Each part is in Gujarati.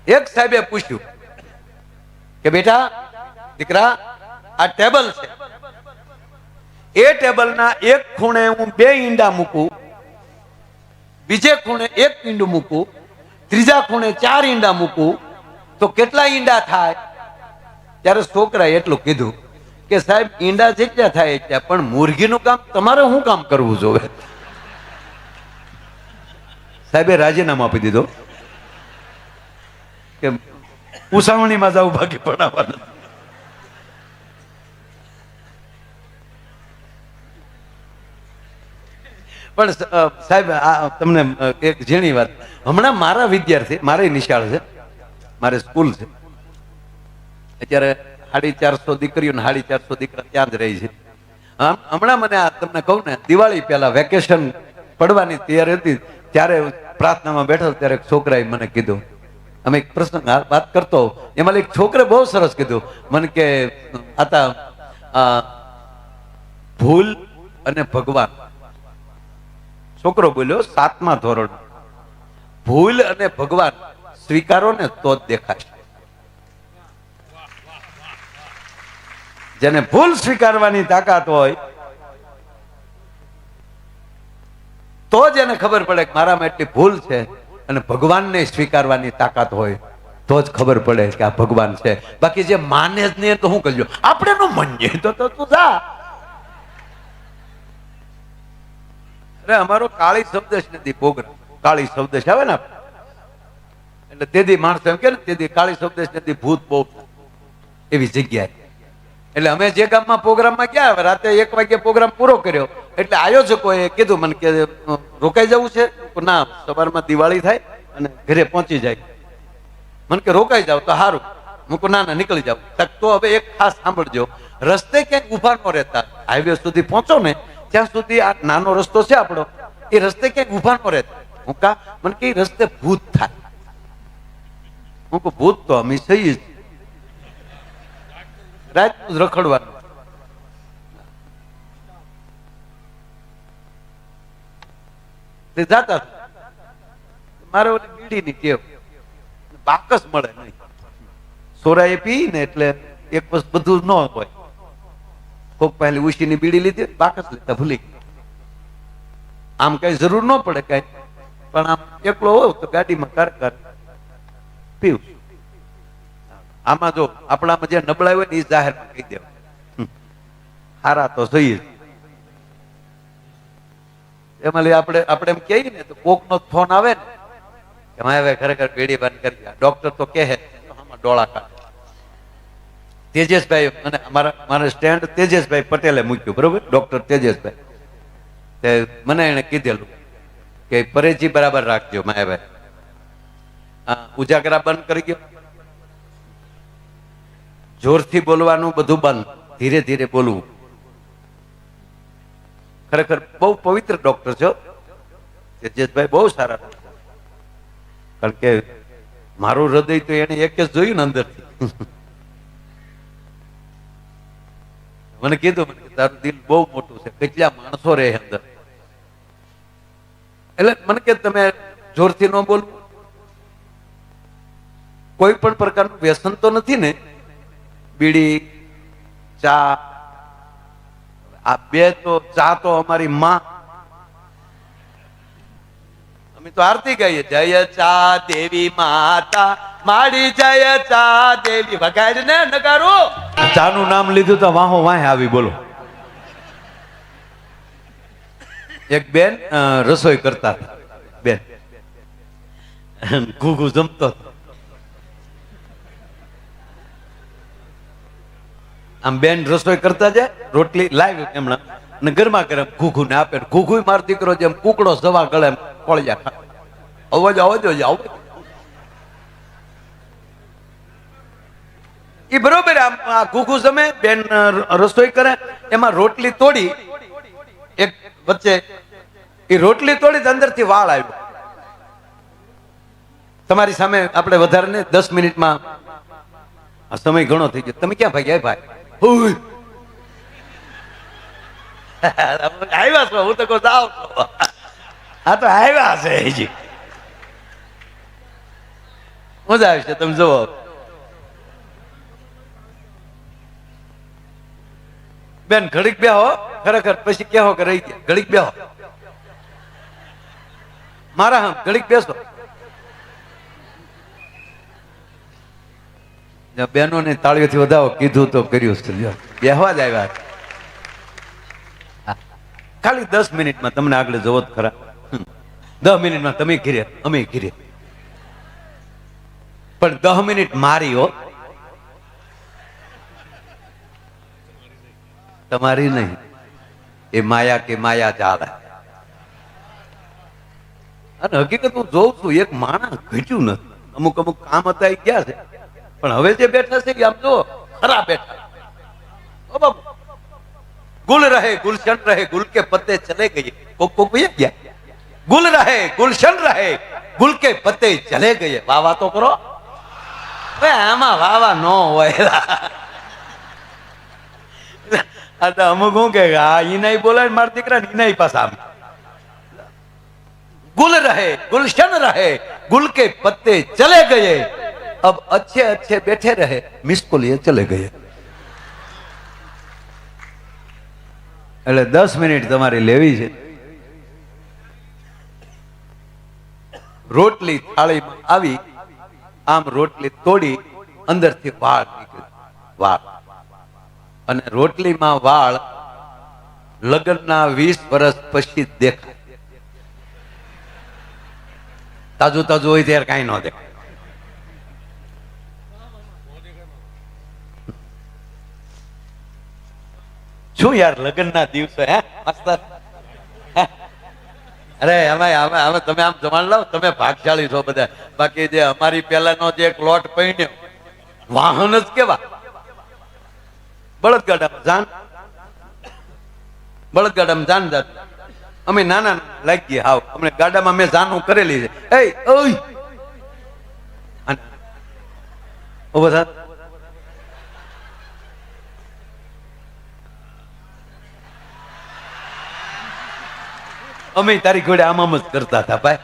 એક સાહેબે પૂછ્યું કે બેટા દીકરા, આ ટેબલ છે, એ ટેબલના એક ખૂણે હું 2 ઈંડા મૂકું, બીજે ખૂણે 1 ઈંડું મૂકું, ત્રીજા ખૂણે 4 ઈંડા મૂકું તો કેટલા ઈંડા થાય? ત્યારે છોકરાએ એટલું કીધું કે સાહેબ ઈંડા જેટલા થાય એટલા, પણ મુરગીનું કામ તમારે શું કામ કરવું જોવે? સાહેબે રાજીનામું આપી દીધો કે ઉસાવણીમાં જવું, બાકી ભણાવવાનું. પણ સાહેબ તમને એક ઝીણી વાત, હમણાં મારા વિદ્યાર્થી, મારે નિશાળ છે, મારે સ્કૂલ છે, અત્યારે 450 દીકરીઓ ને 450 દીકરા ત્યાં જ રહી છે. હમણાં મને તમને કહું ને, દિવાળી પહેલા વેકેશન પડવાની તૈયારી હતી ત્યારે પ્રાર્થનામાં બેઠો ત્યારે એક છોકરાએ મને કીધું, અમે એક પ્રસંગ વાત કરતો, એમાં એક છોકરે બહુ સરસ કીધું મને કે આતા ભૂલ અને ભગવાન. છોકરો બોલ્યો 7મા ધોરણ, ભૂલ અને ભગવાન સ્વીકારો ને તો જ દેખાશે. જેને ભૂલ સ્વીકારવાની તાકાત હોય તો જ એને ખબર પડે કે મારામાં એટલી ભૂલ છે, અને ભગવાનને સ્વીકારવાની તાકાત હોય તો જ ખબર પડે કે આ ભગવાન છે. બાકી જે માને જ નહીં તો શું કરજો, આપણે નો માનીએ તો તું જા. અરે અમારો કાળી શબ્દ નથી પ્રોગ્રામ, કાળી શબ્દ આવે ને એટલે તેથી માણસો એમ કે ને, તેથી કાળી શબ્દ નથી ભૂત બહુ એવી જગ્યાએ. એટલે અમે જે ગામમાં પ્રોગ્રામમાં ગયા, રાતે 1 વાગે પ્રોગ્રામ પૂરો કર્યો એટલે આયોજકોએ કીધું મને કે રોકાઈ જવું છે? ના, સવારમાં દિવાળી થાય અને ઘરે પહોંચી જાય. મને કે રોકાઈ જાવ તો સારું. હું ના ના નીકળી જાવ. તો હવે એક ખાસ સાંભળજો, રસ્તે ક્યાંક ઉભા ન રહેતા, હાઈવે સુધી પહોંચો ને ત્યાં સુધી આ નાનો રસ્તો છે આપણો, એ રસ્તે ક્યાંક ઉભા ન રહેતા. હું કા? મને કે રસ્તે ભૂત થાય. હું કહું ભૂત તો અમે સહી જ, રાતનું જ રખડવાનું. જાતા મારે ઓલી બીડીની ટેવ, બાકસ મળે નહીં, સોરાએ પી ને એટલે એક વસ્તુ બધું ન હોય. કોક પહેલી ઉશીની બીડી લીધી, બાકસ લેતા ભૂલી ગયા. આમ કઈ જરૂર ન પડે કઈ, પણ આમ એકલો હોય તો ગાડીમાં કાર પીવું. આમાં જો આપણામાં જે નબળાઈ હોય ને એ જાહેરમાં કહી દેવા, હારા તો જોઈએ જ. એમાં આપણે એમ કહીએ ને તો કોક નો ફોન આવે ને કે હવે ખરેખર પેઢી બંધ કરી દે, ડોક્ટર તો કહે ડોળા કાઢે. તેજસભાઈ અને મારા સ્ટેન્ડ તેજસભાઈ પટેલે મૂક્યું, બરોબર, ડોક્ટર તેજસભાઈ, તે મને એને કીધેલું કે પરેજી બરાબર રાખજો માયાભાઈ. ઉજાગરા બંધ કરી ગયો, જોરથી બોલવાનું બધું બંધ, ધીરે ધીરે બોલવું. ખરેખર બહુ પવિત્ર ડોક્ટર છો તેજસભાઈ, બહુ સારા ડોક્ટર. કારણ કે મારું હૃદય તો એને એક જ જોયું ને અંદરથી. મને કીધું તારું દિલ બહુ મોટું છે, કેટલા માણસો રહે અંદર. એટલે મને કે તમે જોરથી ન બોલવું. કોઈ પણ પ્રકારનું વ્યસન તો નથી ને? બીડી, ચા, આ બે તો, ચા તો અમારી માં, અમે તો આરતી ગાઈએ, જય ચા દેવી માતા માડી, જય ચા દેવી, વગાડ ને નગારો. ચાનું નામ લીધું તો વાહો વાહે આવી. બોલો, એક બેન રસોઈ કરતા હતા, બેન ઘૂઘુ જમતો હતો. આમ બેન રસોઈ કરતા જાય, રોટલી લાવી એમણા ને ગરમા ગરમ ઘૂઘુ ને આપે. ઘૂઘુ મારો દીકરો જેમ કુકડો સવા ગળે કોળિયા અવાજ આવો. એ બરોબર આમ ઘૂઘુ જમે, બેન રસોઈ કરે, એમાં રોટલી તોડી, એક વચ્ચે એ રોટલી તોડી અંદરથી વાળ આવ્યો. તમારી સામે આપણે વધારે ને 10 મિનિટમાં સમય ઘણો થઈ ગયો. તમે ક્યાં ભાગ્યા ભાઈ? આવ્યા છો? હું તો કહું જાવ, આ તો આવ્યા છે હજી. મજા આવશે. તમે જુઓ, બેન ઘડીક બેહો, ખરેખર પછી કેહો કે રહી ગયા. ઘડીક બેહો, મારા હમ ઘડીક બેસો. બહેનો ને તાળીઓથી વધાવો. કીધું તો કર્યું. બેહવા જ આવ્યા. ખાલી 10 મિનિટમાં તમને આગળ જવો જ ખરા. 10 મિનિટમાં તમે ઘીરે, અમે ઘીરે. પણ 10 મિનિટ મારી હો, તમારી નહીં. એ માયા કે માયા ચાલે. અને હકીકત હું જોઉં છું, એક માણસ ઘટ્યું નથી. અમુક અમુક કામ હતા એ ગયા છે, પણ હવે જે બેઠા છે આમ જો ખરા બેઠા. ઓ બાપુ, ગુલ રહે ગુલશન રહે ગુલ કે પત્તે ચલે ગયે. કોક કોક ભૈયા ગયા. ગુલ રહે ગુલશન રહે ગુલ કે પત્તે ચલે ગયે. વાવા તો કરો. આમાં વાવા ન હોય. આ તો અમુક હું કે ઈનાઈ બોલાય મારા દીકરા, ઈનાઈ પાછા गुल रहे गुलशन रहे गुल के पत्ते चले गए. अब अच्छे अच्छे बैठे रहे, मिस को लिए चले गए. એટલે 10 મિનિટ તમારી લેવી છે. રોટલી થાળીમાં આવી, આમ રોટલી તોડી અંદરથી વાળ નીકળ્યો. વાળ અને રોટલીમાં વાળ લગ્નના 20 વર્ષ પછી દેખાય. તાજુ તાજુ હોય ત્યારે કઈ ન દેખાય. શું યાર, લગ્નના દિવસે હે માસ્તર. અરે અમે તમે આમ જમાડ લાવો, તમે ભાગશાળી છો બધા. બાકી જે અમારી પેલાનો જે એક લોટ પૈણ્યો, વાહન જ કેવા. બળદગાડામાં જાન, બળદગાડામાં જાન જાત. અમે નાના લાગી ગયા. હાવ અમને ગાડામાં મેં જાનું કરેલી છે. અમે તારી ઘોડે આમ જ કરતા હતા ભાઈ.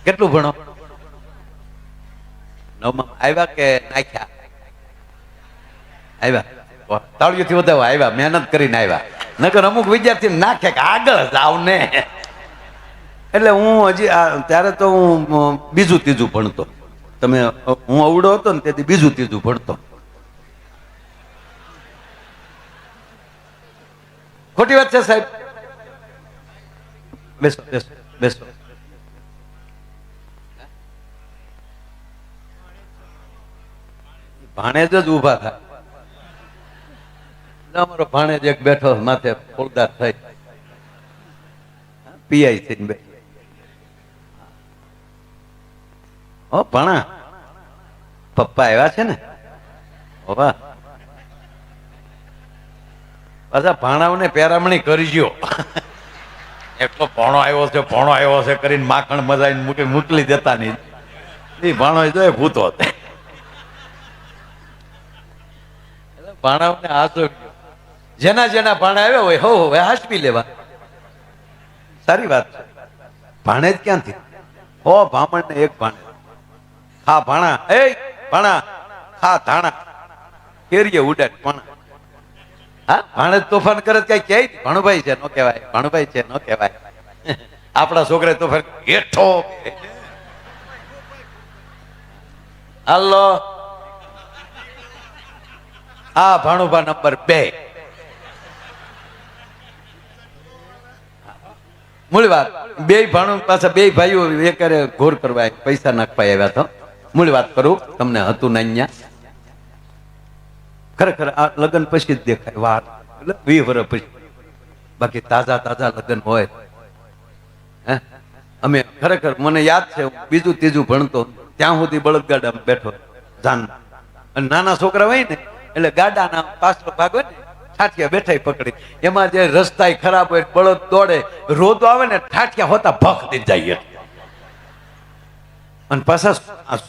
કેટલું ભણો? 9માં આવ્યા કે નાખ્યા? આવ્યા. તાળીઓથી વધાવો. આવ્યા, મહેનત કરીને આવ્યા. નકર અમુક વિદ્યાર્થી નાખે કે આગળ જાવ ને. એટલે હું હજી ત્યારે તો હું બીજું ત્રીજું ભણતો. તમે હું અવડો હતો ને તેથી બીજું ત્રીજું ભણતો. ખોટી વાત છે સાહેબ? બેસો બેસો બેસો. ભાણેજ જ ઉભા થાય. અમારો ભાણેજ એક બેઠો માથે ફોલદાર થઈ, પીઆઈ થઈને બે. ઓ ભણા, પપ્પા આવ્યા છે ને? વાહ. પાછા ભાણાઓને પેરામણી કરજો. એટલો ભણો આવ્યો છે, ભણો આવ્યો છે કરીને માખણ મજાઈને મોકલી દેતા નહીં. એ ભાણો જોઈએ ભૂતો. એટલે ભાણાઓને હાસો. જેના જેના ભાણા આવ્યા હોય હવે હાસપી લેવા. સારી વાત છે. ભાણેજ ક્યાંથી? હો ભામણ ને એક ભાણે. હા ભાણા, એ ભાણા હા ધાણા કેરીએ ઉડાડ ભાણા. હા ભાણેજ તોફાન કરે કઈ કે ભાણુભાઈ છે નો કહેવાય, ભાણુભાઈ છે નો કહેવાય. આપણા છોકરા તોફાન હેઠો. હાલો, હા ભાણુભા નંબર 2. મૂળ વાત, બે ભાણું પાછા બે ભાઈઓ એકારે ઘોર કરવા પૈસા નાખવા આવ્યા તો. મૂળ વાત કરું તમને, હતું ને અહીંયા ખરેખર આ લગ્ન પછી જ દેખાય વાત, એટલે 20 વર્ષ પછી. બાકી તાજા તાજા લગ્ન હોય. હે અમે ખરેખર મને યાદ છે, બીજું ત્રીજું ભણતો ત્યાં સુધી બળદગાડામાં બેઠો જાન. અને નાના છોકરા હોય ને એટલે ગાડાના પાછળ ભાગ હોય ને, ઠાઠિયા બેઠા પકડી. એમાં જે રસ્તા ખરાબ હોય, બળદ દોડે, રોદો આવે ને ઠાઠિયા હોતા ભખ દઈ જાય. અને પાછા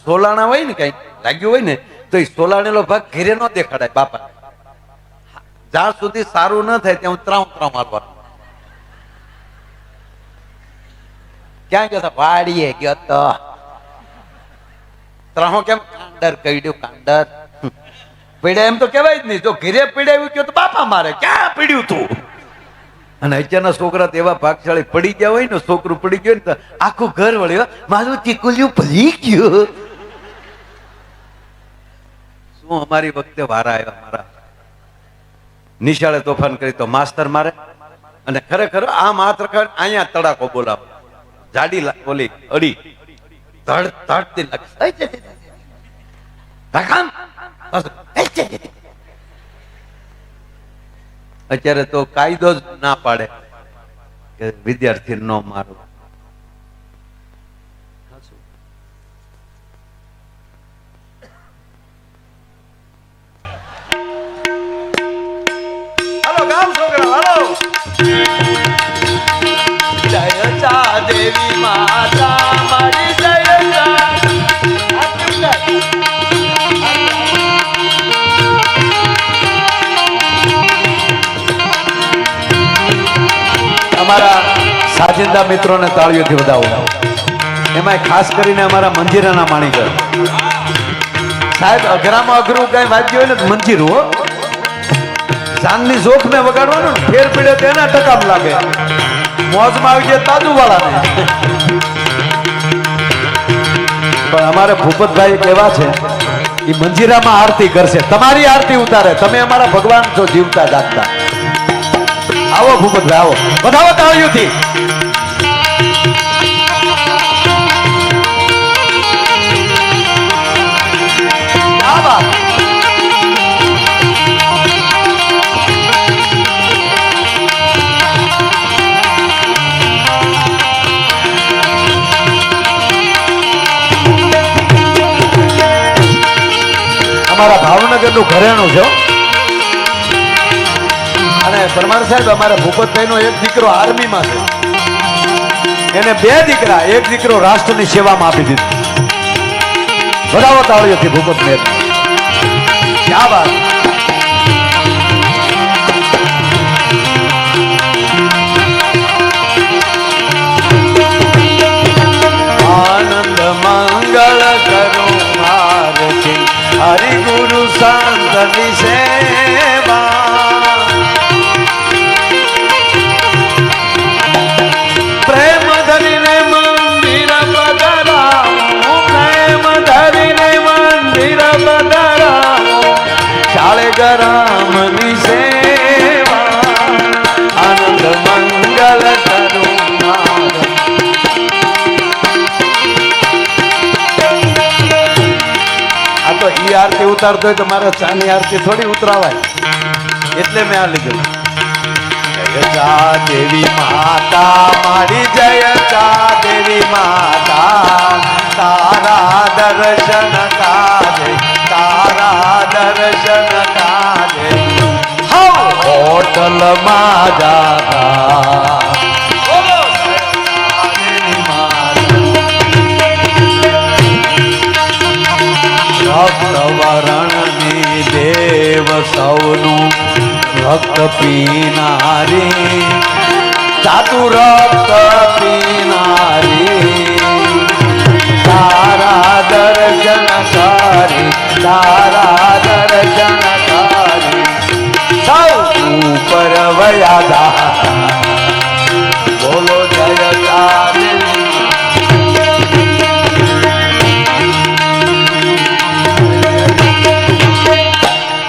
સોલાણા હોય ને કઈ લાગ્યું હોય ને તો એ સોલાણેલો ભાગ ઘેરે ન દેખાડાય બાપા. જ્યાં સુધી સારું ન થાય ત્યાં ત્રામ મારવાનું. ક્યાં ગયો? વાડીએ ગયો તો. ત્રાહો કેમ કાંડર કઈડ્યું કાંડર પીડે એમ તો કહેવાય જ નહીં. જો ઘરે પીડાવ્યું કે તો બાપા મારે ક્યાં પીડ્યું તું. અને અત્યારના છોકરા તો એવા ભાગશાળી પડી ગયા હોય ને, છોકરું પડી ગયું ને તો આખું ઘર વળ્યો મારું ચીકુલિયું પડી ગયું. શું અમારી વખતે વારા આવ્યા મારા નિશાળે તોફાન કરી તો માસ્તર મારે, અને ખરેખર આ માત્ર અહીંયા તડાકો બોલાવો જાડી બોલી અડી ધડ ધડતી અત્યારે તો કાયદો જ ના પાડે કે વિદ્યાર્થી ન મારો. હાલો ગામ છોકરા હાલો. જય ચા દેવી માતા મારી જય અમારા સાજિંદા મિત્રોને તાળીઓથી વધાવો. એમાં ખાસ કરીને અમારા મંજીરાના માણીકર સાહેબ, અઘરામાં અઘરું કઈ વાંચ્યું હોય ને મંજીરું હો. ચાંદની જોખ મેં વગાડવાનું ફેર પીડે તો એના ટકામ લાગે, મોજમાં આવી જાય તાજુ વાળાને. પણ અમારે ભૂપતભાઈ કેવા છે, એ મંજીરામાં આરતી કરશે, તમારી આરતી ઉતારે. તમે અમારા ભગવાન છો જીવતા જાગતા. આવો ભૂપતભાઈ આવો, વધાવો તાળીઓથી. અમારા ભાવનગર નું ઘરેણું છે, અને પરમાર સાહેબ અમારા ભૂપતભાઈ નો એક દીકરો આર્મીમાં છે, એને 2 દીકરા, એક દીકરો રાષ્ટ્રની સેવામાં આપી દીધો. વધાવો તાળીઓથી ભૂપતભાઈ. ક્યાં વાત. આનંદ મંગળ કરું આરતી હરિ ગુરુ સંતની સેવા. પ્રેમ ધરીને મંદિર પધારાવો, પ્રેમ ધરીને મંદિર પધારાવો, શાળે ગરામની સેવા. આનંદ મંગલ કરું તો ઈ આરતી ઉતારતો હોય તો મારે ચાની આરતી થોડી ઉતરાવાય, એટલે મેં આ લીધું. જય ચા દેવી માતા મારી, જય ચા દેવી માતા, તારા દર્શન કાજે, તારા દર્શન કાજે હોટલમાં જાતા. ભક્તવરણની દેવ સૌનું ભક્ત પીનારી, ચાતુર રક્ત પીનારી. તારા દર્શન કરી, તારા દર્શન કરી સૌ ઉપર વયા